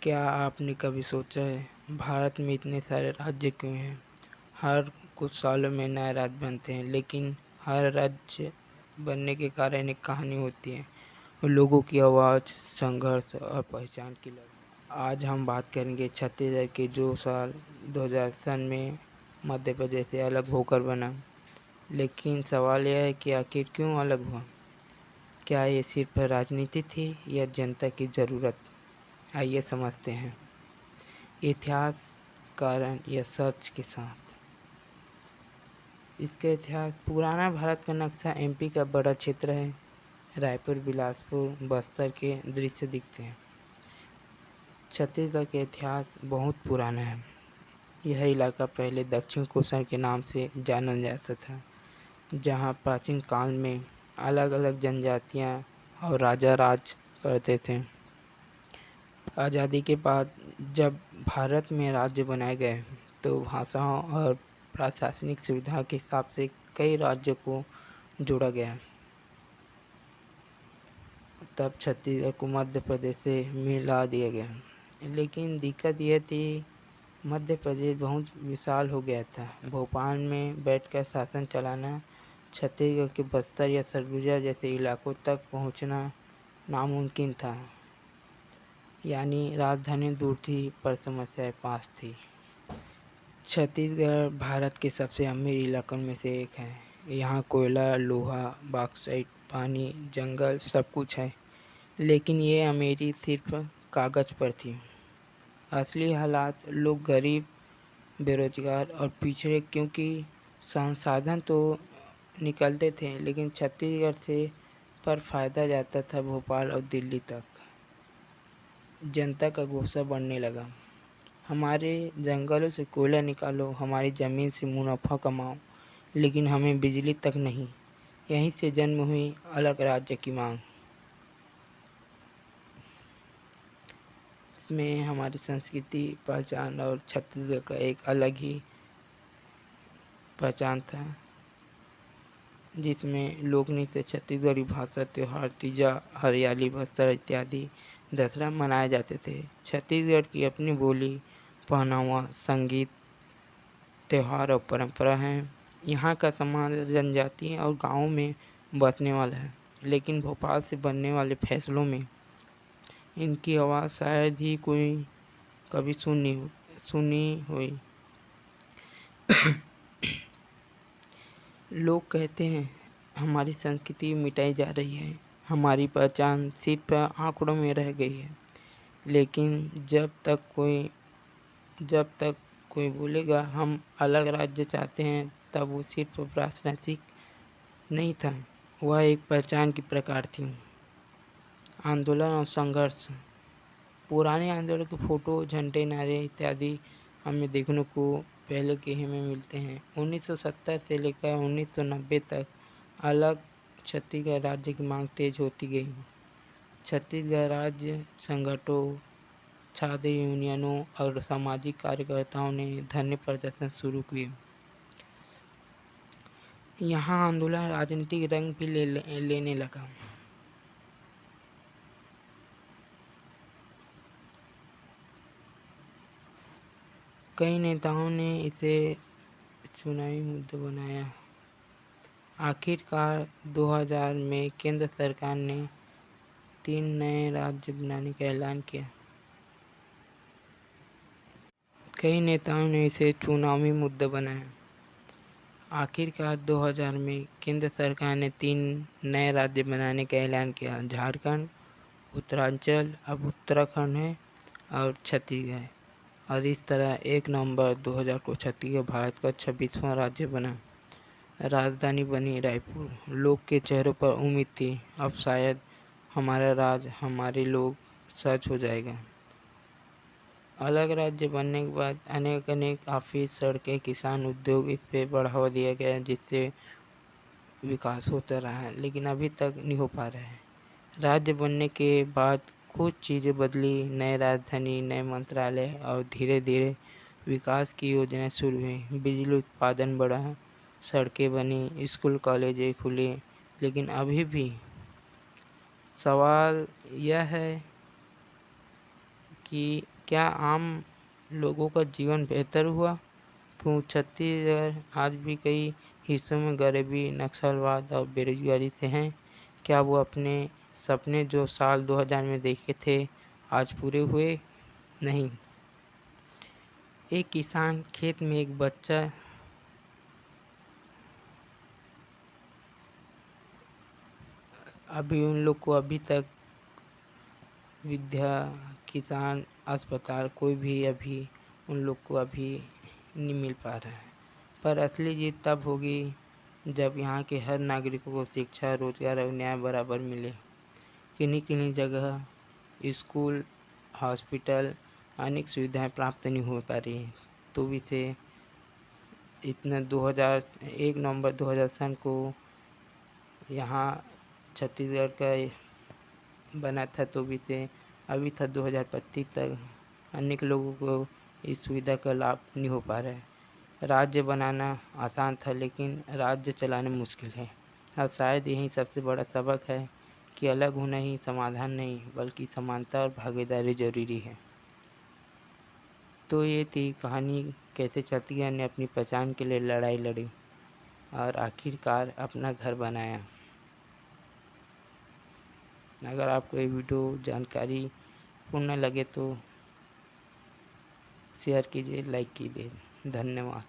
क्या आपने कभी सोचा है भारत में इतने सारे राज्य क्यों हैं? हर कुछ सालों में नए राज्य बनते हैं, लेकिन हर राज्य बनने के कारण एक कहानी होती है। वो लोगों की आवाज़, संघर्ष और पहचान की लड़ाई। आज हम बात करेंगे छत्तीसगढ़ के, जो साल 2000 सन में मध्य प्रदेश से अलग होकर बना। लेकिन सवाल यह है कि आखिर क्यों अलग हुआ? क्या ये सिर्फ राजनीति थी या जनता की ज़रूरत? आइए समझते हैं इतिहास, कारण या सच के साथ। इसका इतिहास: पुराना भारत का नक्शा एमपी का बड़ा क्षेत्र है। रायपुर, बिलासपुर, बस्तर के दृश्य दिखते हैं। छत्तीसगढ़ का इतिहास बहुत पुराना है। यह इलाका पहले दक्षिण कोसर के नाम से जाना जाता था, जहाँ प्राचीन काल में अलग अलग जनजातियाँ और राजा राज करते थे। आज़ादी के बाद जब भारत में राज्य बनाए गए, तो भाषाओं और प्रशासनिक सुविधा के हिसाब से कई राज्यों को जोड़ा गया। तब छत्तीसगढ़ को मध्य प्रदेश से मिला दिया गया। लेकिन दिक्कत यह थी, मध्य प्रदेश बहुत विशाल हो गया था। भोपाल में बैठकर शासन चलाना, छत्तीसगढ़ के बस्तर या सरगुजा जैसे इलाकों तक पहुंचना नामुमकिन था। यानी राजधानी दूर थी पर समस्याएं पास थी। छत्तीसगढ़ भारत के सबसे अमीर इलाकों में से एक है। यहाँ कोयला, लोहा, बॉक्साइट, पानी, जंगल सब कुछ है। लेकिन ये अमीरी सिर्फ कागज़ पर थी। असली हालात: लोग गरीब, बेरोजगार और पिछड़े, क्योंकि संसाधन तो निकलते थे, लेकिन छत्तीसगढ़ से पर फ़ायदा जाता था भोपाल और दिल्ली तक। जनता का गुस्सा बढ़ने लगा। हमारे जंगलों से कोयला निकालो, हमारी ज़मीन से मुनाफा कमाओ, लेकिन हमें बिजली तक नहीं। यहीं से जन्म हुई अलग राज्य की मांग। इसमें हमारी संस्कृति, पहचान और छत्तीसगढ़ का एक अलग ही पहचान था, जिसमें लोक नृत्य, छत्तीसगढ़ी भाषा, त्योहार, तीजा, हरियाली, बस्तर इत्यादि, दशहरा मनाए जाते थे। छत्तीसगढ़ की अपनी बोली, पहनावा, संगीत, त्योहार और परंपरा हैं। यहाँ का समाज जनजाति और गाँव में बसने वाला है, लेकिन भोपाल से बनने वाले फैसलों में इनकी आवाज़ शायद ही कोई कभी सुनी हुई। लोग कहते हैं हमारी संस्कृति मिटाई जा रही है, हमारी पहचान सिर्फ आंकड़ों में रह गई है। लेकिन जब तक कोई बोलेगा हम अलग राज्य चाहते हैं, तब वो सिर्फ राजनीतिक नहीं था, वह एक पहचान की प्रकार थी। आंदोलन और संघर्ष: पुराने आंदोलन के फोटो, झंडे, नारे इत्यादि हमें देखने को पहले के ही में मिलते हैं। 1970 से लेकर 1990 तक अलग छत्तीसगढ़ राज्य की मांग तेज होती गई। छत्तीसगढ़ राज्य संगठनों, छात्र यूनियनों और सामाजिक कार्यकर्ताओं ने धरने प्रदर्शन शुरू किए। यहाँ आंदोलन राजनीतिक रंग भी लेने लगा। कई नेताओं ने इसे चुनावी मुद्दा बनाया। आखिरकार 2000 में केंद्र सरकार ने 3 नए राज्य बनाने का ऐलान किया। कई नेताओं ने इसे चुनावी मुद्दा बनाया। आखिरकार 2000 में केंद्र सरकार ने 3 नए राज्य बनाने का ऐलान किया। झारखंड, उत्तरांचल अब उत्तराखंड है, और छत्तीसगढ़। और इस तरह 1 नवंबर 2000 को छत्तीसगढ़ भारत का 26वां राज्य बना। राजधानी बनी रायपुर। लोग के चेहरों पर उम्मीद थी, अब शायद हमारा राज, हमारे लोग सच हो जाएगा। अलग राज्य बनने के बाद अनेक ऑफिस, सड़कें, किसान, उद्योग, इस पे बढ़ावा दिया गया, जिससे विकास होता रहा है, लेकिन अभी तक नहीं हो पा रहा है। राज्य बनने के बाद कुछ चीज़ें बदली, नए राजधानी, नए मंत्रालय और धीरे धीरे विकास की योजनाएं शुरू हुई। बिजली उत्पादन बढ़ा, सड़कें बनी, स्कूल कॉलेजें खुले। लेकिन अभी भी सवाल यह है कि क्या आम लोगों का जीवन बेहतर हुआ? क्यों छत्तीसगढ़ आज भी कई हिस्सों में गरीबी, नक्सलवाद और बेरोजगारी से हैं? क्या वो अपने सपने जो साल 2000 में देखे थे आज पूरे हुए? नहीं। एक किसान खेत में एक बच्चा अभी उन लोग को अभी तक विद्या, किसान, अस्पताल कोई भी अभी उन लोग को अभी नहीं मिल पा रहा है। पर असली जीत तब होगी जब यहाँ के हर नागरिकों को शिक्षा, रोजगार और न्याय बराबर मिले। किन्हीं किन्हीं जगह स्कूल, हॉस्पिटल, अनेक सुविधाएं प्राप्त नहीं हो पा रही हैं। तो भी से इतना 2001 नवंबर 2000 सन को यहाँ छत्तीसगढ़ का बना था, तो भी से अभी था 2025 तक अनेक लोगों को इस सुविधा का लाभ नहीं हो पा रहा है। राज्य बनाना आसान था, लेकिन राज्य चलाना मुश्किल है। और शायद यही सबसे बड़ा सबक है कि अलग होना ही समाधान नहीं, बल्कि समानता और भागीदारी जरूरी है। तो ये थी कहानी, कैसे छत्तीसगढ़ ने अपनी पहचान के लिए लड़ाई लड़ी और आखिरकार अपना घर बनाया। अगर आपको ये वीडियो जानकारी पूर्ण लगे तो शेयर कीजिए, लाइक कीजिए। धन्यवाद।